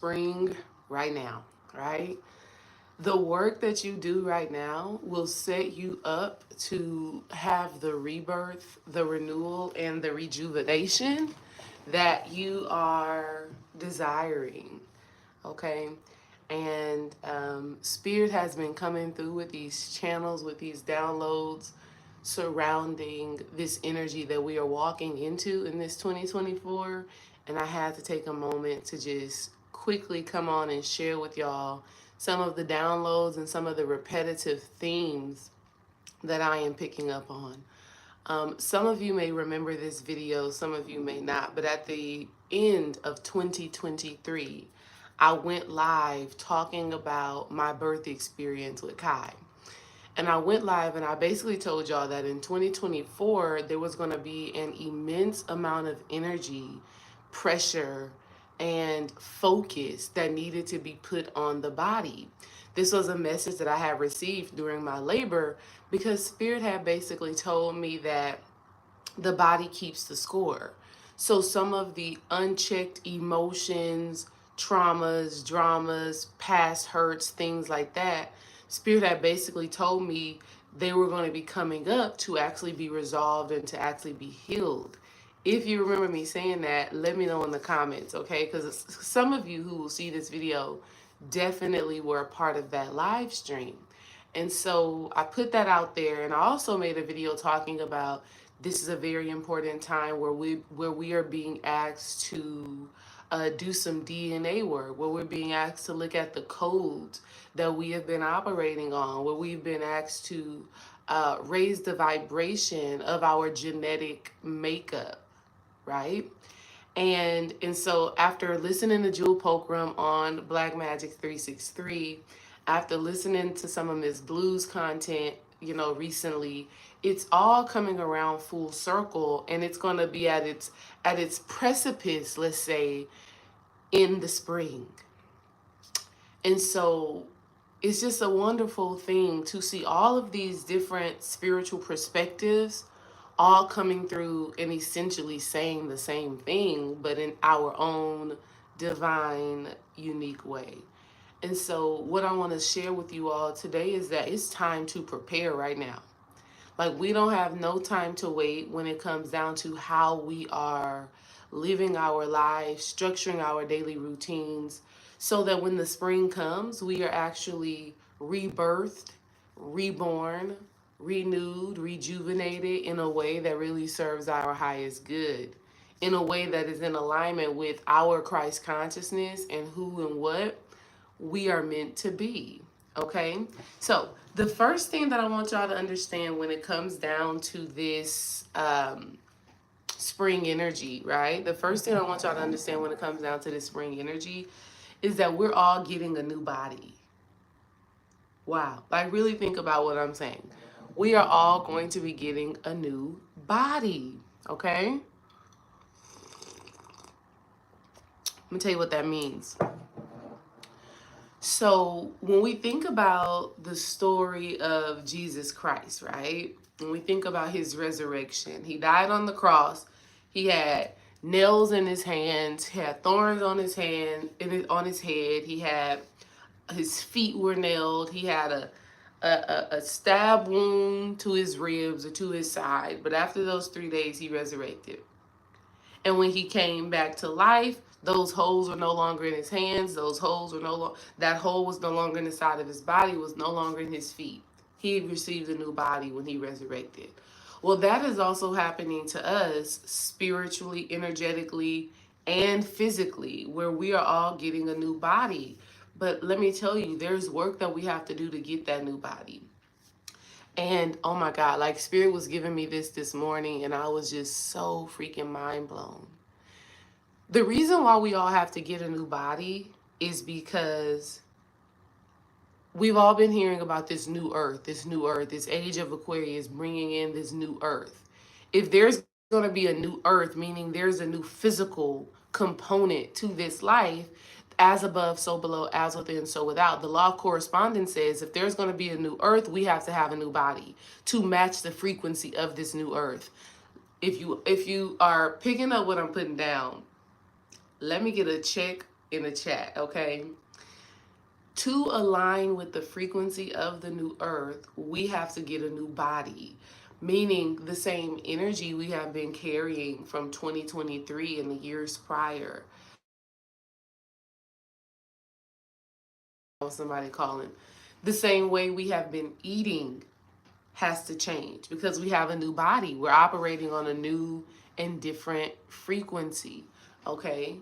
spring right now, right? The work that you do right now will set you up to have the rebirth, the renewal, and the rejuvenation that you are desiring. Okay. And Spirit has been coming through with these channels, with these downloads surrounding this energy that we are walking into in this 2024. And I had to take a moment to just quickly come on and share with y'all some of the downloads and some of the repetitive themes that I am picking up on. Some of you may remember this video, some of you may not, but at the end of 2023, I went live talking about my birth experience with Kai. And I went live and I basically told y'all that in 2024, there was going to be an immense amount of energy, pressure, and focus that needed to be put on the body. This was a message that I had received during my labor because Spirit had basically told me that the body keeps the score. So some of the unchecked emotions, traumas, dramas, past hurts, things like that, Spirit had basically told me they were going to be coming up to actually be resolved and to actually be healed. If you remember me saying that, let me know in the comments, okay? Because some of you who will see this video definitely were a part of that live stream. And so I put that out there, and I also made a video talking about this is a very important time where we are being asked to do some DNA work, where we're being asked to look at the codes that we have been operating on, where we've been asked to raise the vibration of our genetic makeup, right? And so after listening to Jewel Pogram on Black Magic 363, after listening to some of Miss Blue's content, recently, it's all coming around full circle, and it's going to be at its precipice, let's say, in the spring. And so it's just a wonderful thing to see all of these different spiritual perspectives all coming through and essentially saying the same thing, but in our own divine, unique way. And so what I want to share with you all today is that it's time to prepare right now. Like, we don't have no time to wait when it comes down to how we are living our lives, structuring our daily routines, so that when the spring comes, we are actually rebirthed, reborn, renewed, rejuvenated in a way that really serves our highest good, in a way that is in alignment with our Christ consciousness and who and what we are meant to be. Okay? So, the first thing that I want y'all to understand when it comes down to this spring energy, right? The first thing I want y'all to understand when it comes down to this spring energy is that we're all getting a new body. Wow. Like, really think about what I'm saying. We are all going to be getting a new body. Okay? Let me tell you what that means. So when we think about the story of Jesus Christ, right? When we think about his resurrection, he died on the cross. He had nails in his hands. He had thorns on his on his head. He had his feet were nailed. He had a stab wound to his ribs or to his side. But after those 3 days, he resurrected. And when he came back to life, those holes were no longer in his hands. Those holes were that hole was no longer in the side of his body, was no longer in his feet. He received a new body when he resurrected. Well, that is also happening to us spiritually, energetically, and physically, where we are all getting a new body. But let me tell you, there's work that we have to do to get that new body. And oh my God, like, Spirit was giving me this morning, and I was just so freaking mind blown. The reason why we all have to get a new body is because we've all been hearing about this new earth, this age of Aquarius bringing in this new earth. If there's going to be a new earth, meaning there's a new physical component to this life, as above, so below, as within, so without. The law of correspondence says if there's going to be a new earth, we have to have a new body to match the frequency of this new earth. If you are picking up what I'm putting down, let me get a check in the chat, okay? To align with the frequency of the new earth, we have to get a new body, meaning the same energy we have been carrying from 2023 and the years prior. Somebody calling. The same way we have been eating has to change because we have a new body. We're operating on a new and different frequency. Okay?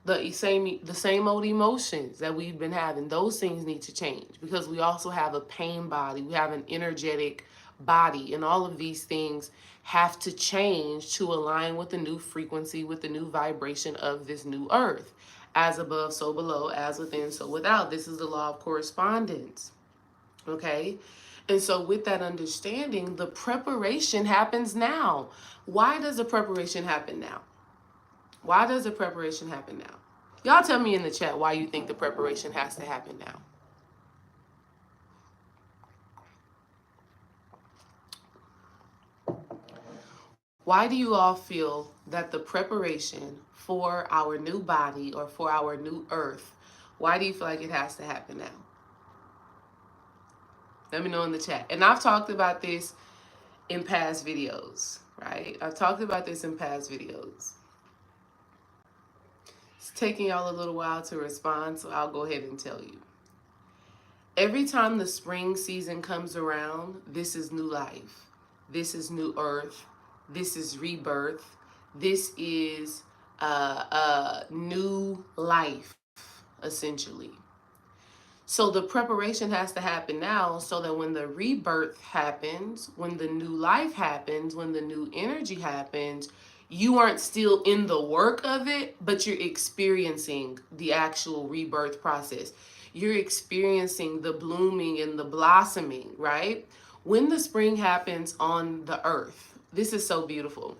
The same old emotions that we've been having, those things need to change because we also have a pain body, we have an energetic body, and all of these things have to change to align with the new frequency, with the new vibration of this new earth. As above, so below, as within, so without. This is the law of correspondence. Okay? And so, with that understanding, the preparation happens now. Why does the preparation happen now? Why does the preparation happen now? Y'all tell me in the chat why you think the preparation has to happen now. Why do you all feel that the preparation for our new body or for our new earth, why do you feel like it has to happen now? Let me know in the chat. And I've talked about this in past videos, right? I've talked about this in past videos. It's taking y'all a little while to respond, so I'll go ahead and tell you. Every time the spring season comes around, this is new life. This is new earth. This is rebirth. This is new life, essentially. So the preparation has to happen now so that when the rebirth happens, when the new life happens, when the new energy happens, you aren't still in the work of it, but you're experiencing the actual rebirth process. You're experiencing the blooming and the blossoming, right? When the spring happens on the earth, this is so beautiful.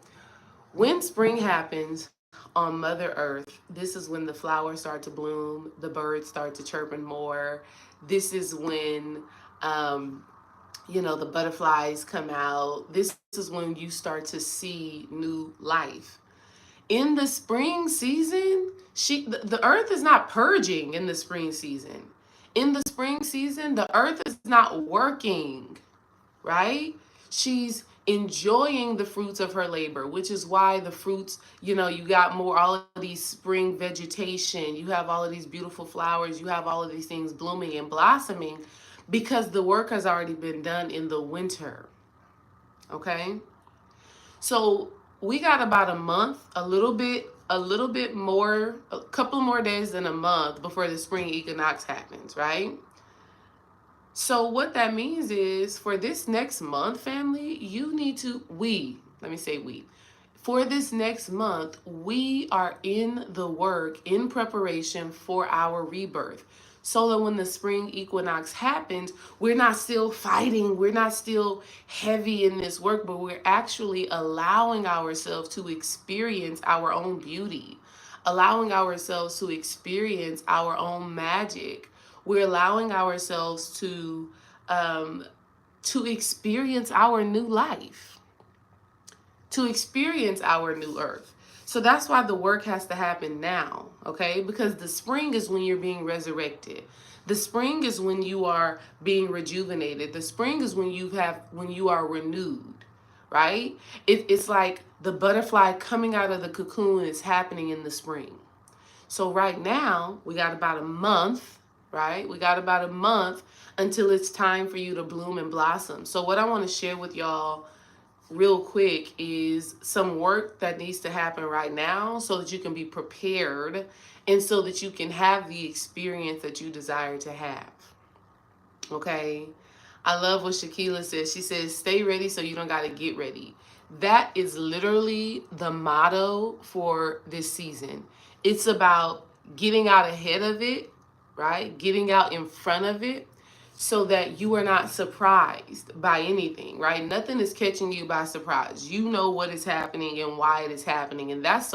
When spring happens on Mother Earth, this is when the flowers start to bloom, the birds start to chirping more. This is when, the butterflies come out. This is when you start to see new life. In the spring season, the earth is not purging in the spring season. In the spring season, the earth is not working, right? She's enjoying the fruits of her labor, which is why the fruits, you got all of these spring vegetation, you have all of these beautiful flowers, you have all of these things blooming and blossoming because the work has already been done in the winter. Okay? So we got about a month, a little bit more, a couple more days than a month before the spring equinox happens, right? So what that means is for this next month, family, for this next month, we are in the work, in preparation for our rebirth. So that when the spring equinox happens, we're not still fighting, we're not still heavy in this work, but we're actually allowing ourselves to experience our own beauty, allowing ourselves to experience our own magic. We're allowing ourselves to experience our new life, to experience our new earth. So that's why the work has to happen now, okay? Because the spring is when you're being resurrected. The spring is when you are being rejuvenated. The spring is when you are renewed, right? It's like the butterfly coming out of the cocoon is happening in the spring. So right now, we got about a month, right? We got about a month until it's time for you to bloom and blossom. So what I want to share with y'all real quick is some work that needs to happen right now so that you can be prepared and so that you can have the experience that you desire to have. Okay? I love what Shakila says. She says, stay ready so you don't got to get ready. That is literally the motto for this season. It's about getting out ahead of it, right? Getting out in front of it so that you are not surprised by anything, right? Nothing is catching you by surprise. You know what is happening and why it is happening. And that's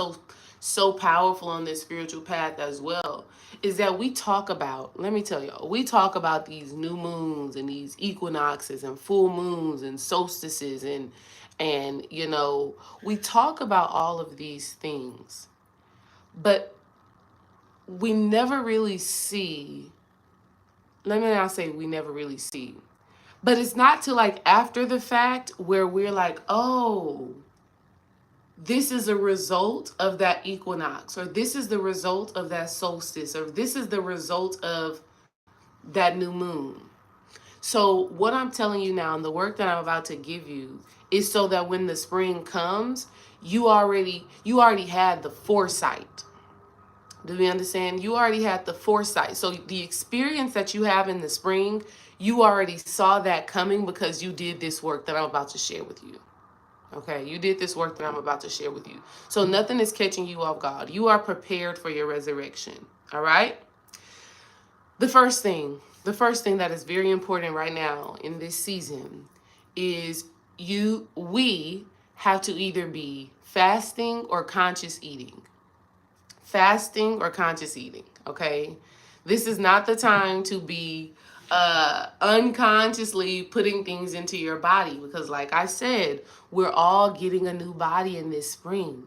so powerful on this spiritual path as well, is that we talk about, let me tell y'all, we talk about these new moons and these equinoxes and full moons and solstices and we talk about all of these things. But we never really see, let me not say we never really see, but it's not till like after the fact where we're like, oh, this is a result of that equinox, or this is the result of that solstice, or this is the result of that new moon. So what I'm telling you now and the work that I'm about to give you is so that when the spring comes, you already had the foresight. Do we understand? You already had the foresight. So the experience that you have in the spring, you already saw that coming because you did this work that I'm about to share with you. Okay, you did this work that I'm about to share with you. So nothing is catching you off guard. You are prepared for your resurrection. All right? The first thing that is very important right now in this season is we have to either be fasting or conscious eating. Fasting or conscious eating, okay? This is not the time to be unconsciously putting things into your body because, like I said, we're all getting a new body in this spring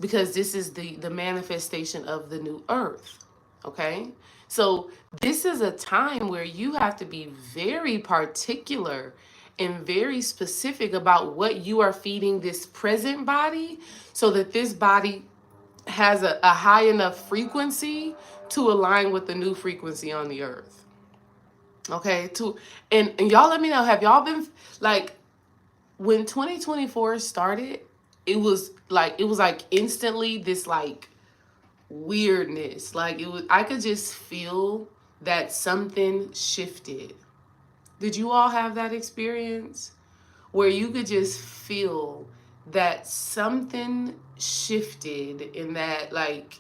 because this is the manifestation of the new earth, okay? So this is a time where you have to be very particular and very specific about what you are feeding this present body so that this body has a high enough frequency to align with the new frequency on the earth. Okay, and y'all let me know, have y'all been like when 2024 started, it was like instantly this like weirdness. Like I could just feel that something shifted. Did you all have that experience where you could just feel that something shifted in that like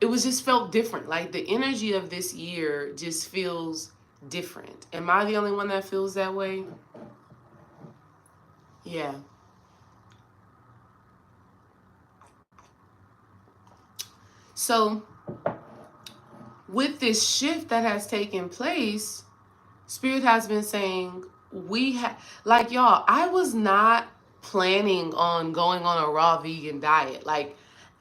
it was just felt different. Like the energy of this year just feels different. Am I the only one that feels that way? Yeah. So with this shift that has taken place, Spirit has been saying like y'all, I was not planning on going on a raw vegan diet. Like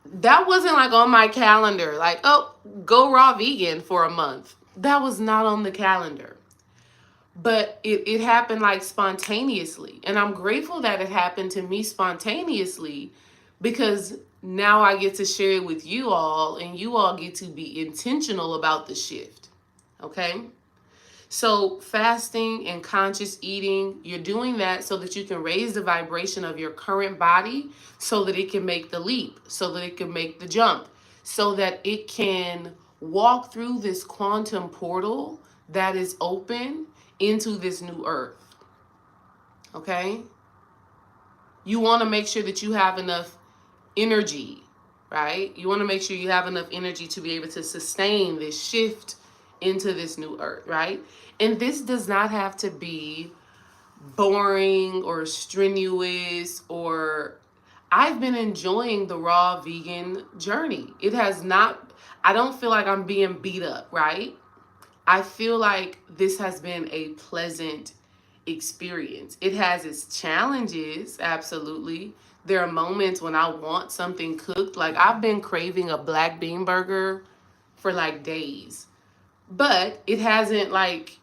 that wasn't like on my calendar. Like, oh, go raw vegan for a month. That was not on the calendar. But it happened like spontaneously. And I'm grateful that it happened to me spontaneously because now I get to share it with you all and you all get to be intentional about the shift. Okay? So fasting and conscious eating, you're doing that so that you can raise the vibration of your current body so that it can make the leap, so that it can make the jump, so that it can walk through this quantum portal that is open into this new earth. Okay? You want to make sure that you have enough energy, right? You want to make sure you have enough energy to be able to sustain this shift into this new earth, right? And this does not have to be boring or strenuous or I've been enjoying the raw vegan journey. It has not, I don't feel like I'm being beat up, right? I feel like this has been a pleasant experience. It has its challenges, absolutely. There are moments when I want something cooked. Like I've been craving a black bean burger for like days. But it hasn't like,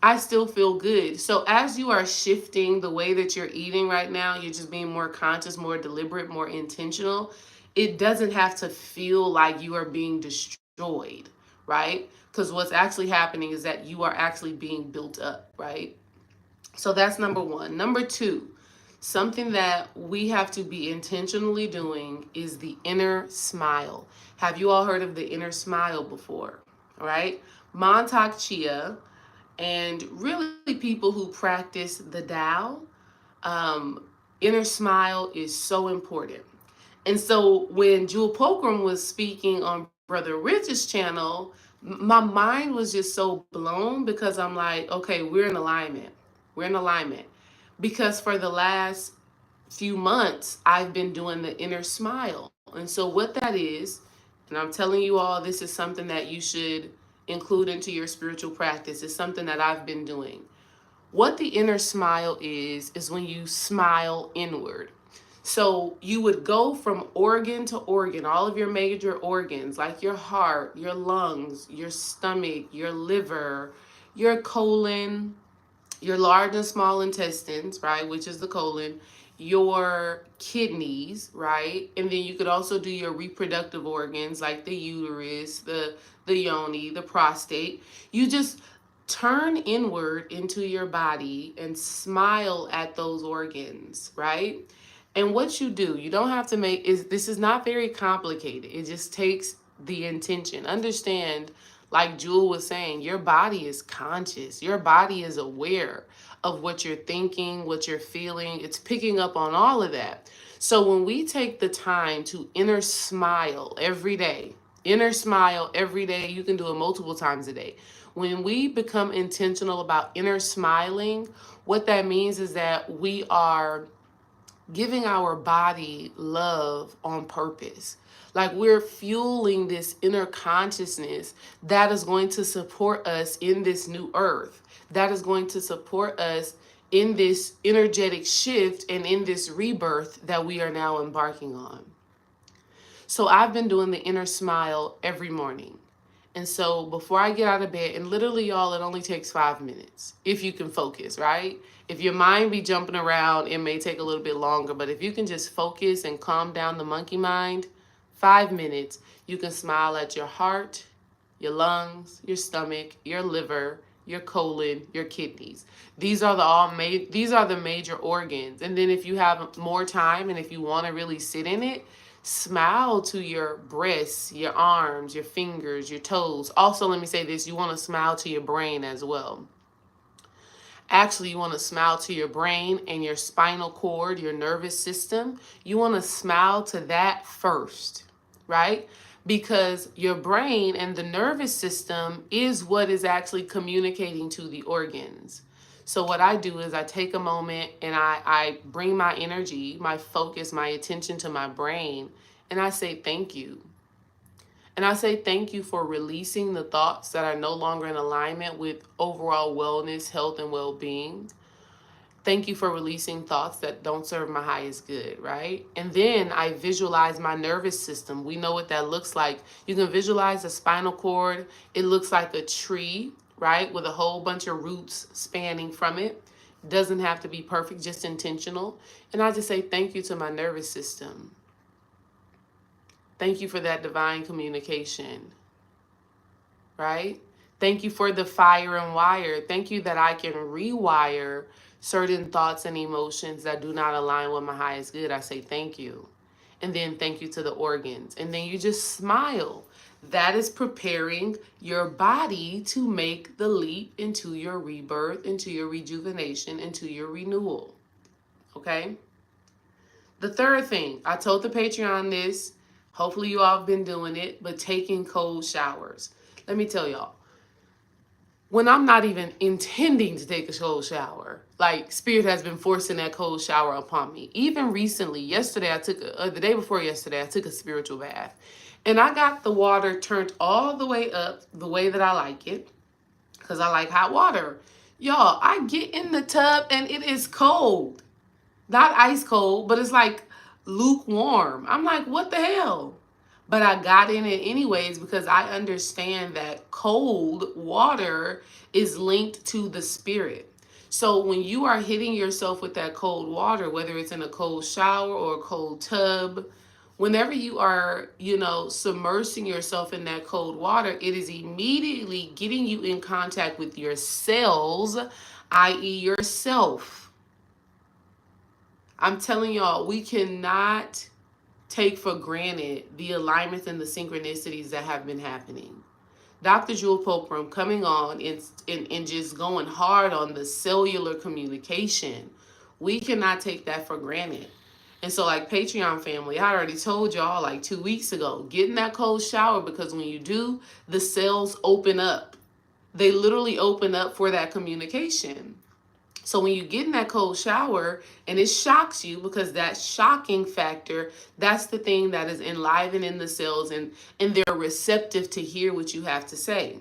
I still feel good. So as you are shifting the way that you're eating right now, you're just being more conscious, more deliberate, more intentional. It doesn't have to feel like you are being destroyed, right? Because what's actually happening is that you are actually being built up, right? So that's number one. Number two, something that we have to be intentionally doing is the inner smile. Have you all heard of the inner smile before? All right. Montauk Chia and really people who practice the Tao, inner smile is so important. And so when Jewel Pogram was speaking on Brother Rich's channel, my mind was just so blown because I'm like, okay, we're in alignment. We're in alignment. Because for the last few months, I've been doing the inner smile. And so what that is, and I'm telling you all, this is something that you should include into your spiritual practice. It's something that I've been doing. What the inner smile is when you smile inward. So you would go from organ to organ, all of your major organs, like your heart, your lungs, your stomach, your liver, your colon, your large and small intestines, right, which is the colon, your kidneys, right? And then you could also do your reproductive organs like the uterus, the yoni, the prostate. You just turn inward into your body and smile at those organs, right? And what you do, you don't have to make is this is not very complicated. It just takes the intention. Understand, like Jewel was saying, your body is conscious. Your body is aware of what you're thinking, what you're feeling. It's picking up on all of that. So when we take the time to inner smile every day, you can do it multiple times a day. When we become intentional about inner smiling, what that means is that we are giving our body love on purpose. Like we're fueling this inner consciousness that is going to support us in this new earth, that is going to support us in this energetic shift and in this rebirth that we are now embarking on. So I've been doing the inner smile every morning. And so before I get out of bed, and literally, y'all, it only takes 5 minutes if you can focus, right? If your mind be jumping around, it may take a little bit longer. But if you can just focus and calm down the monkey mind, 5 minutes, you can smile at your heart, your lungs, your stomach, your liver, your colon, your kidneys. These are the major organs. And then if you have more time and if you want to really sit in it, smile to your breasts, your arms, your fingers, your toes. Also, let me say this, you want to smile to your brain as well. Actually, you want to smile to your brain and your spinal cord, your nervous system. You want to smile to that first, right? Because your brain and the nervous system is what is actually communicating to the organs. So what I do is I take a moment and I bring my energy, my focus, my attention to my brain, and I say thank you. And I say thank you for releasing the thoughts that are no longer in alignment with overall wellness, health, and well-being. Thank you for releasing thoughts that don't serve my highest good, right? And then I visualize my nervous system. We know what that looks like. You can visualize the spinal cord. It looks like a tree, right? With a whole bunch of roots spanning from it. Doesn't have to be perfect, just intentional. And I just say thank you to my nervous system. Thank you for that divine communication, right? Thank you for the fire and wire. Thank you that I can rewire certain thoughts and emotions that do not align with my highest good. I say thank you. And then thank you to the organs. And then you just smile. That is preparing your body to make the leap into your rebirth, into your rejuvenation, into your renewal. Okay? The third thing, I told the Patreon this. Hopefully you all have been doing it, but taking cold showers. Let me tell y'all, when I'm not even intending to take a cold shower, like Spirit has been forcing that cold shower upon me. Even recently, the day before yesterday, I took a spiritual bath. And I got the water turned all the way up the way that I like it, because I like hot water. Y'all, I get in the tub and it is cold. Not ice cold, but it's like lukewarm. I'm like, what the hell? But I got in it anyways because I understand that cold water is linked to the spirit. So when you are hitting yourself with that cold water, whether it's in a cold shower or a cold tub, whenever you are, submersing yourself in that cold water, it is immediately getting you in contact with your cells, i.e. yourself. I'm telling y'all, we cannot take for granted the alignments and the synchronicities that have been happening. Dr. Jewel Poperum coming on and just going hard on the cellular communication. We cannot take that for granted. And so like Patreon family, I already told y'all like 2 weeks ago, get in that cold shower because when you do, the cells open up. They literally open up for that communication. So when you get in that cold shower and it shocks you, because that shocking factor, that's the thing that is enlivening the cells and they're receptive to hear what you have to say.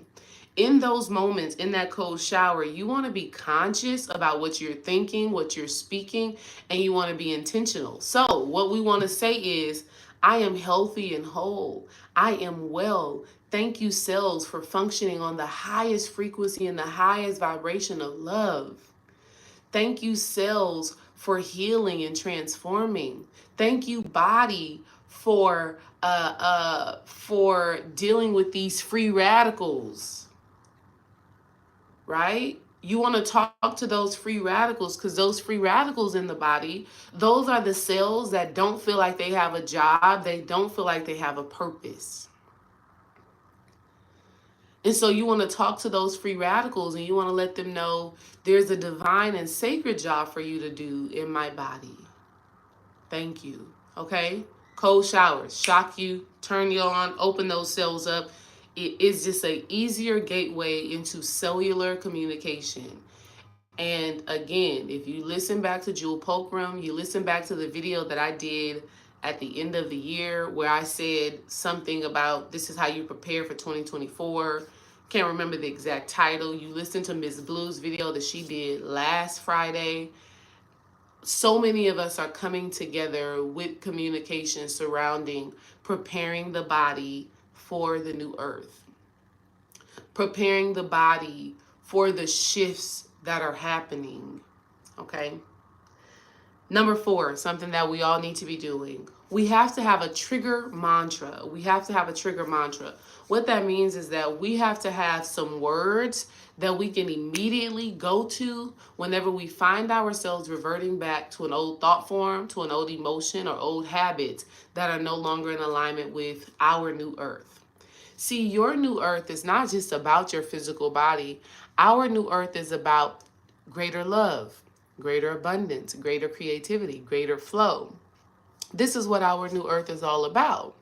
In those moments, in that cold shower, you want to be conscious about what you're thinking, what you're speaking, and you want to be intentional. So, what we want to say is, I am healthy and whole. I am well. Thank you, cells, for functioning on the highest frequency and the highest vibration of love. Thank you, cells, for healing and transforming. Thank you, body, for dealing with these free radicals, right? You want to talk to those free radicals, because those free radicals in the body, those are the cells that don't feel like they have a job. They don't feel like they have a purpose. And so you want to talk to those free radicals and you want to let them know there's a divine and sacred job for you to do in my body. Thank you. Okay? Cold showers shock you, turn you on, open those cells up. It is just an easier gateway into cellular communication. And again, if you listen back to Jewel Pokerum, you listen back to the video that I did at the end of the year where I said something about this is how you prepare for 2024. Can't remember the exact title. You listen to Miss Blue's video that she did last Friday. So many of us are coming together with communication surrounding preparing the body for the new earth, preparing the body for the shifts that are happening. Okay. Number 4, something that we all need to be doing. We have to have a trigger mantra. We have to have a trigger mantra. What that means is that we have to have some words that we can immediately go to whenever we find ourselves reverting back to an old thought form, to an old emotion, or old habits that are no longer in alignment with our new earth. See, your new earth is not just about your physical body. Our new earth is about greater love, greater abundance, greater creativity, greater flow. This is what our new earth is all about.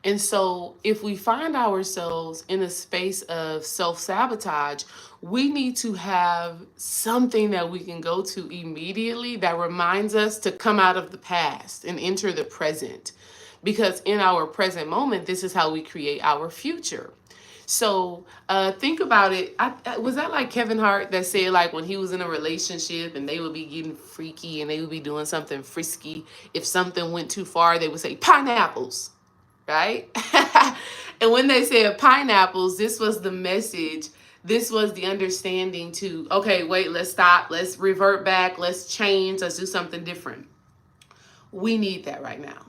And so if we find ourselves in a space of self-sabotage, we need to have something that we can go to immediately that reminds us to come out of the past and enter the present. Because in our present moment, this is how we create our future. So think about it. Was that like Kevin Hart that said, like, when he was in a relationship and they would be getting freaky and they would be doing something frisky, if something went too far, they would say pineapples, right? And when they said pineapples, this was the message. This was the understanding to, okay, wait, let's stop. Let's revert back. Let's change. Let's do something different. We need that right now,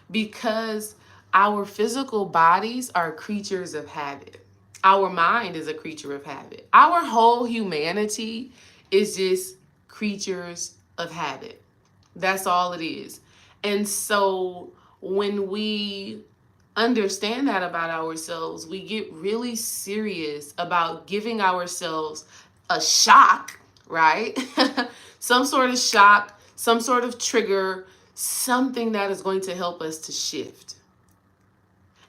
because our physical bodies are creatures of habit. Our mind is a creature of habit. Our whole humanity is just creatures of habit. That's all it is. And so when we understand that about ourselves, we get really serious about giving ourselves a shock, right? Some sort of shock, some sort of trigger, something that is going to help us to shift.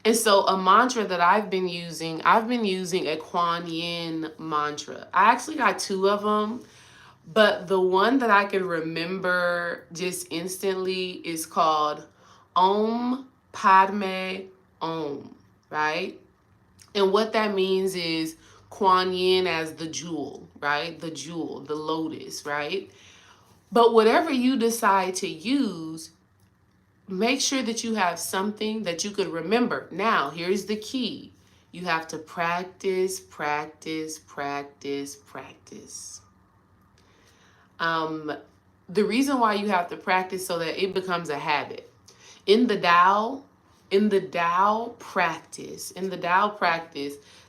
And so a mantra that I've been using a Kuan Yin mantra. I actually got 2 of them, but the one that I can remember just instantly is called Om Padme Om, right? And what that means is Kuan Yin as the jewel, right? The jewel, the lotus, right? But whatever you decide to use, make sure that you have something that you could remember. Now, here's the key. You have to practice, practice, practice, practice. The reason why you have to practice so that it becomes a habit. In the Tao practice,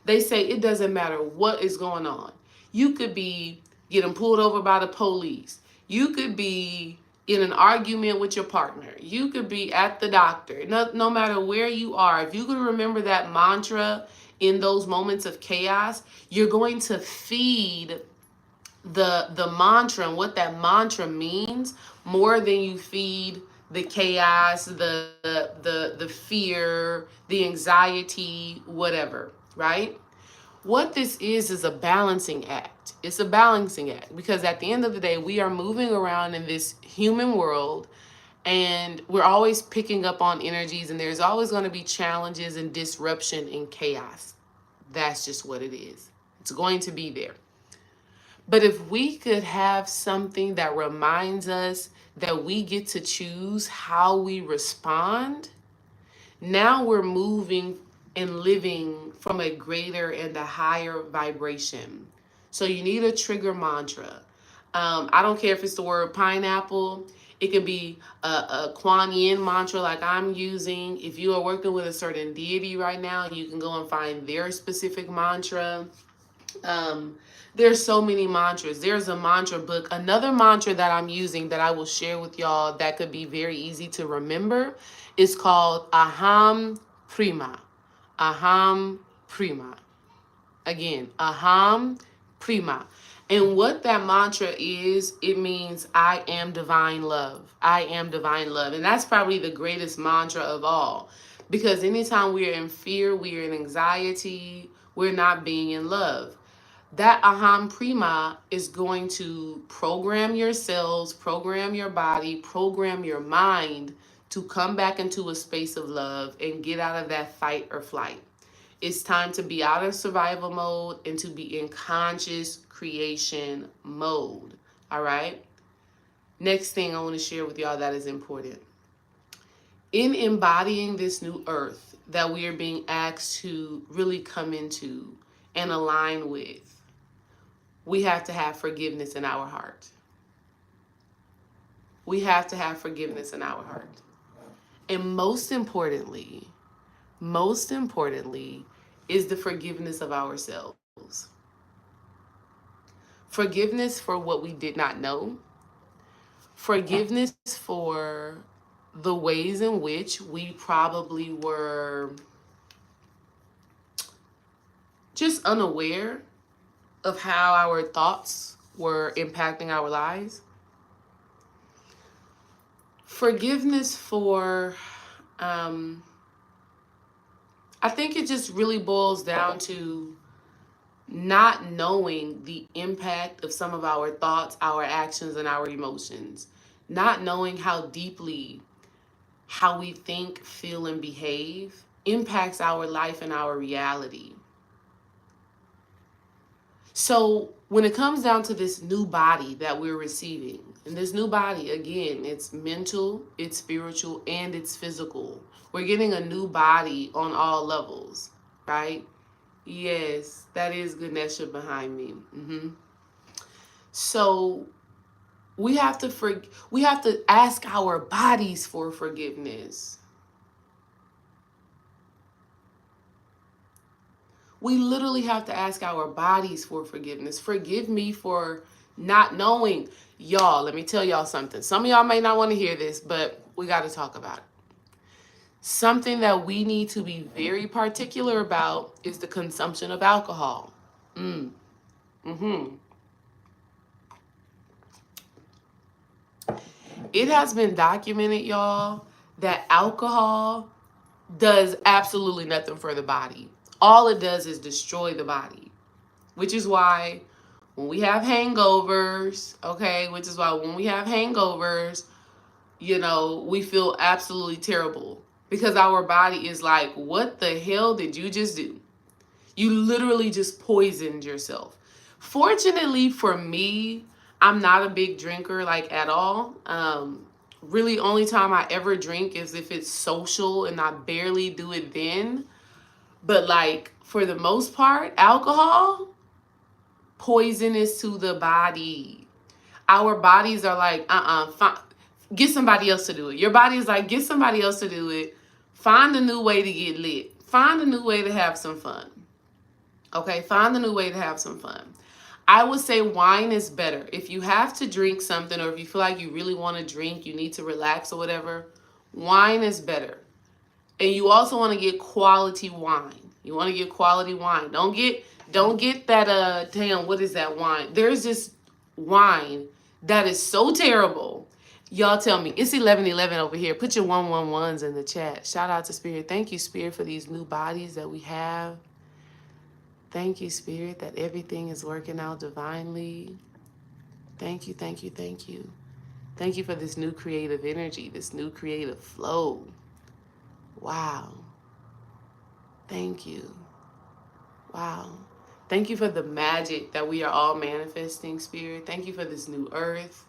they say it doesn't matter what is going on. You could be getting pulled over by the police. You could be in an argument with your partner. You could be at the doctor. No matter where you are, if you can remember that mantra in those moments of chaos, you're going to feed the mantra and what that mantra means more than you feed the chaos, the fear, the anxiety, whatever, right? What this is a balancing act. It's a balancing act because at the end of the day, we are moving around in this human world and we're always picking up on energies, and there's always going to be challenges and disruption and chaos. That's just what it is. It's going to be there. But if we could have something that reminds us that we get to choose how we respond, now we're moving and living from a greater and a higher vibration. So you need a trigger mantra. I don't care if it's the word pineapple. It can be a Kuan Yin mantra like I'm using. If you are working with a certain deity right now, you can go and find their specific mantra. There's so many mantras. There's a mantra book. Another mantra that I'm using that I will share with y'all that could be very easy to remember is called Aham Prima. Aham Prima. Again, Aham Prima. And what that mantra is, it means I am divine love. I am divine love. And that's probably the greatest mantra of all. Because anytime we're in fear, we're in anxiety, we're not being in love. That Aham Prima is going to program your cells, program your body, program your mind to come back into a space of love and get out of that fight or flight. It's time to be out of survival mode and to be in conscious creation mode. All right? Next thing I want to share with y'all that is important. In embodying this new earth that we are being asked to really come into and align with, we have to have forgiveness in our heart. We have to have forgiveness in our heart. And most importantly, is the forgiveness of ourselves. Forgiveness for what we did not know. Forgiveness for the ways in which we probably were just unaware of how our thoughts were impacting our lives. Forgiveness for, I think it just really boils down to not knowing the impact of some of our thoughts, our actions, and our emotions. Not knowing how deeply how we think, feel, and behave impacts our life and our reality. So when it comes down to this new body that we're receiving, and this new body, again, it's mental, it's spiritual, and it's physical. We're getting a new body on all levels, right? Yes, that is Ganesha behind me. So we have to ask our bodies for forgiveness. We literally have to ask our bodies for forgiveness. Forgive me for not knowing. Y'all, let me tell y'all something. Some of y'all may not want to hear this, but we got to talk about it. Something that we need to be very particular about is the consumption of alcohol. It has been documented, y'all, that alcohol does absolutely nothing for the body. All it does is destroy the body, which is why when we have hangovers, we feel absolutely terrible because our body is like, what the hell did you just do? You literally just poisoned yourself. Fortunately for me, I'm not a big drinker like at all. Really only time I ever drink is if it's social, and I barely do it then. But like for the most part, alcohol, poisonous to the body. Our bodies are like, get somebody else to do it. Your body is like, get somebody else to do it. Find a new way to get lit. Find a new way to have some fun. Okay, find a new way to have some fun. I would say wine is better. If you have to drink something, or if you feel like you really want to drink, you need to relax or whatever, wine is better. And you also want to get quality wine. You want to get quality wine. Don't get that damn, what is that wine? There's this wine that is so terrible. Y'all tell me. It's 11:11 over here. Put your 111s in the chat. Shout out to Spirit. Thank you, Spirit, for these new bodies that we have. Thank you, Spirit, that everything is working out divinely. Thank you, thank you, thank you. Thank you for this new creative energy, this new creative flow. Wow. Thank you. Wow. Thank you for the magic that we are all manifesting, Spirit. Thank you for this new earth.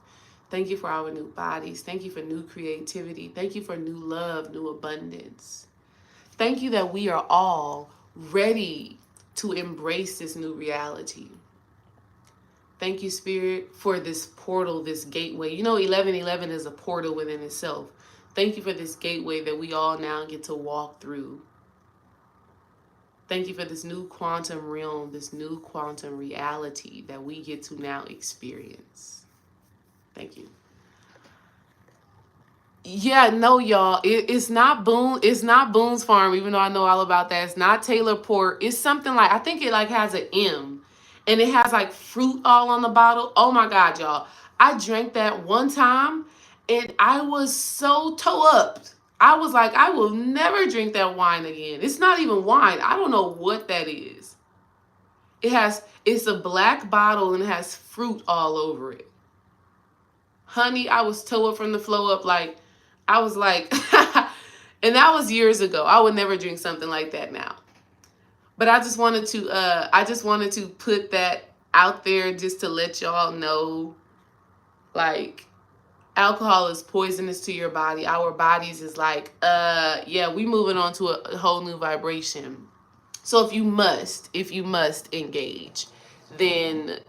Thank you for our new bodies. Thank you for new creativity. Thank you for new love, new abundance. Thank you that we are all ready to embrace this new reality. Thank you, Spirit, for this portal, this gateway. You know, 1111 is a portal within itself. Thank you for this gateway that we all now get to walk through. Thank you for this new quantum realm, this new quantum reality that we get to now experience. Thank you. Yeah, no, y'all. It's not Boone. It's not Boone's Farm, even though I know all about that. It's not Taylor Port. It's something like, I think it like has an M, and it has like fruit all on the bottle. Oh my God, y'all! I drank that one time, and I was so toe up. I was like, I will never drink that wine again. It's not even wine. I don't know what that is. It's a black bottle and it has fruit all over it. Honey, I was toe up from the flow up like. I was like, and that was years ago. I would never drink something like that now. But I just wanted to put that out there just to let y'all know, like, alcohol is poisonous to your body. Our bodies is like, yeah, we moving on to a whole new vibration. So if you must engage, then,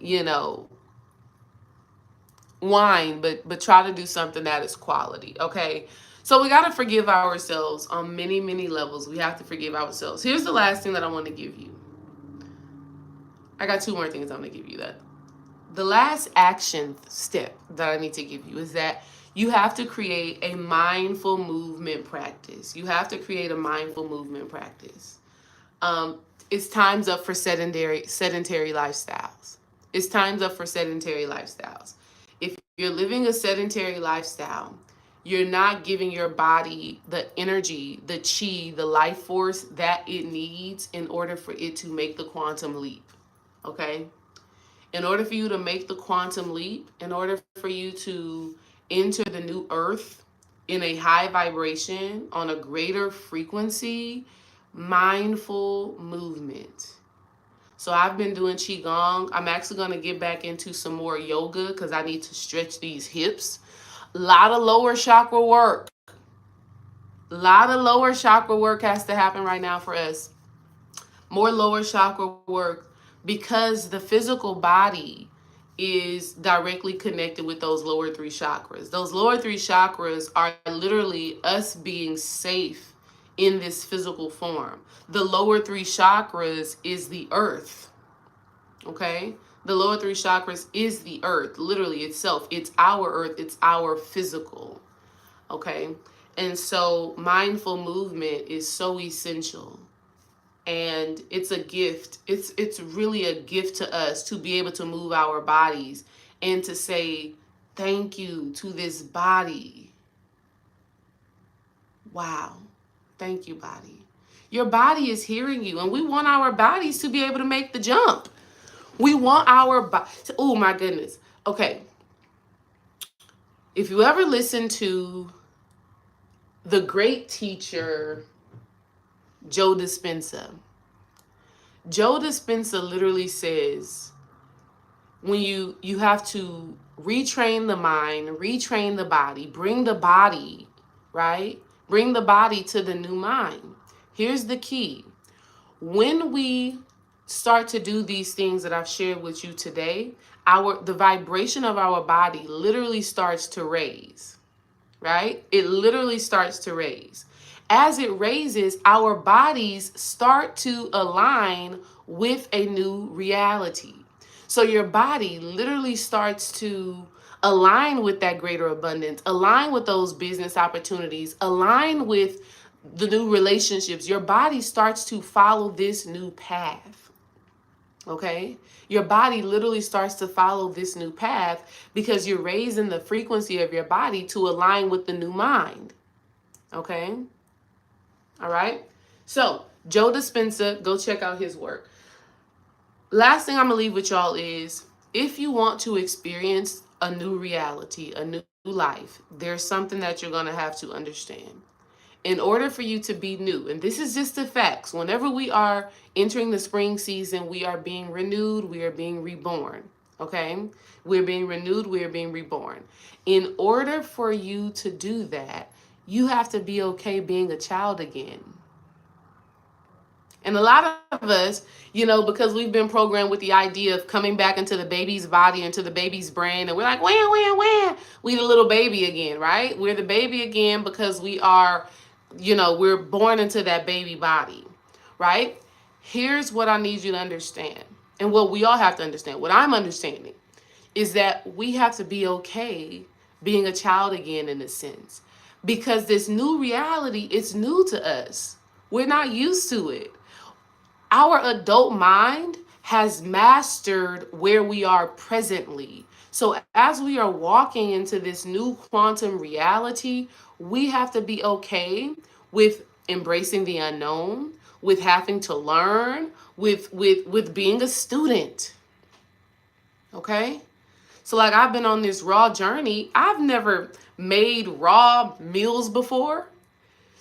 wine, but try to do something that is quality, okay? So we got to forgive ourselves on many, many levels. We have to forgive ourselves. Here's the last thing that I want to give you. I got two more things I'm going to give you. That the last action step that I need to give you is that you have to create a mindful movement practice. You have to create a mindful movement practice. It's time's up for sedentary lifestyles. It's time's up for sedentary lifestyles. If you're living a sedentary lifestyle, you're not giving your body the energy, the chi, the life force that it needs in order for it to make the quantum leap. Okay? In order for you to make the quantum leap, in order for you to enter the new earth in a high vibration, on a greater frequency, mindful movement. So I've been doing Qigong. I'm actually going to get back into some more yoga because I need to stretch these hips. A lot of lower chakra work. A lot of lower chakra work has to happen right now for us. More lower chakra work because the physical body is directly connected with those lower three chakras. Those lower three chakras are literally us being safe in this physical form. The lower three chakras is the earth. Okay? The lower three chakras is the earth, literally itself. It's our earth, it's our physical. Okay? And so mindful movement is so essential. And it's a gift. It's really a gift to us to be able to move our bodies and to say thank you to this body. Wow. Thank you, body. Your body is hearing you, and we want our bodies to be able to make the jump. We want our body. Oh, my goodness. Okay. If you ever listen to the great teacher, Joe Dispenza, Joe Dispenza literally says, when you have to retrain the mind, retrain the body, bring the body, right? Bring the body to the new mind. Here's the key. When we start to do these things that I've shared with you today, the vibration of our body literally starts to raise, right? It literally starts to raise. As it raises, our bodies start to align with a new reality. So your body literally starts to align with that greater abundance, align with those business opportunities, align with the new relationships. Your body starts to follow this new path. Okay? Your body literally starts to follow this new path because you're raising the frequency of your body to align with the new mind. Okay? All right? So, Joe Dispenza, go check out his work. Last thing I'm going to leave with y'all is, if you want to experience a new reality, a new life, there's something that you're going to have to understand. in order for you to be new, and this is just the facts, whenever we are entering the spring season, we are being renewed, we are being reborn, okay? We're being renewed, we are being reborn. In order for you to do that, you have to be okay being a child again. And a lot of us, because we've been programmed with the idea of coming back into the baby's body, into the baby's brain, and we're like, wham. We the little baby again, right? We're the baby again because we are, we're born into that baby body, right? Here's what I need you to understand. And what we all have to understand, what I'm understanding, is that we have to be okay being a child again in a sense. Because this new reality is new to us. We're not used to it. Our adult mind has mastered where we are presently. So as we are walking into this new quantum reality, we have to be okay with embracing the unknown, with having to learn, with being a student. Okay? So like I've been on this raw journey. I've never made raw meals before.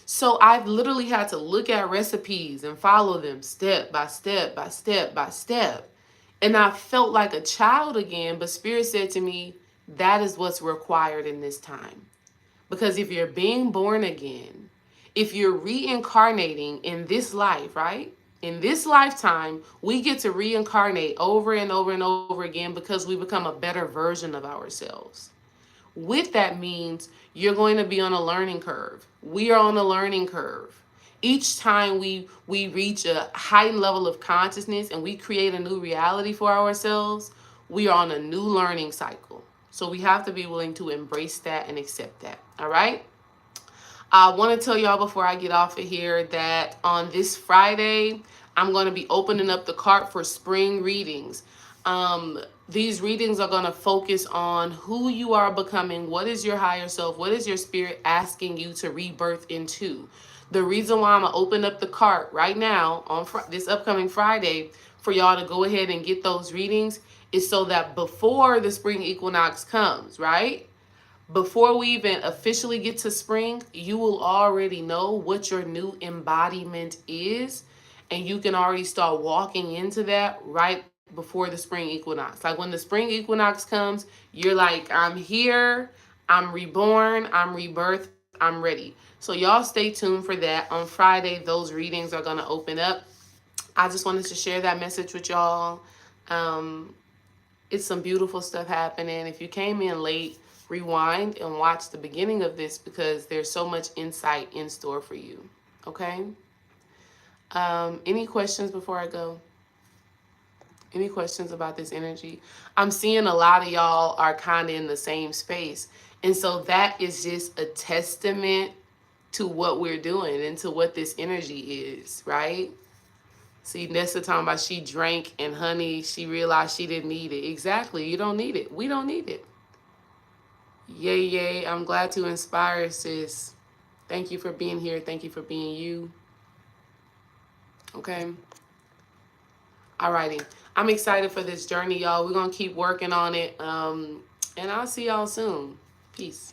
So I've literally had to look at recipes and follow them step by step by step by step. And I felt like a child again, but Spirit said to me, that is what's required in this time. Because if you're being born again, if you're reincarnating in this life, right? In this lifetime, we get to reincarnate over and over and over again because we become a better version of ourselves. With that means you're going to be on a learning curve. We are on a learning curve. Each time we reach a heightened level of consciousness and we create a new reality for ourselves, we are on a new learning cycle. So we have to be willing to embrace that and accept that. All right? I want to tell y'all before I get off of here that on this Friday, I'm going to be opening up the cart for spring readings. These readings are going to focus on who you are becoming, what is your higher self, what is your spirit asking you to rebirth into. The reason why I'm going to open up the cart right now on this upcoming Friday for y'all to go ahead and get those readings is so that before the spring equinox comes, right? Before we even officially get to spring, you will already know what your new embodiment is, and you can already start walking into that right before the spring equinox. Like when the spring equinox comes, you're like, I'm here, I'm reborn, I'm rebirth, I'm ready. So y'all stay tuned for that. On Friday, those readings are going to open up. I just wanted to share that message with y'all. It's some beautiful stuff happening. If you came in late, rewind and watch the beginning of this because there's so much insight in store for you. Okay? Any questions before I go? Any questions about this energy? I'm seeing a lot of y'all are kind of in the same space. And so that is just a testament to what we're doing and to what this energy is, right? See, Nessa talking about she drank and honey, she realized she didn't need it. Exactly. You don't need it. We don't need it. Yay, yay. I'm glad to inspire, sis. Thank you for being here. Thank you for being you. Okay. Alrighty. I'm excited for this journey, y'all. We're going to keep working on it. And I'll see y'all soon. Peace.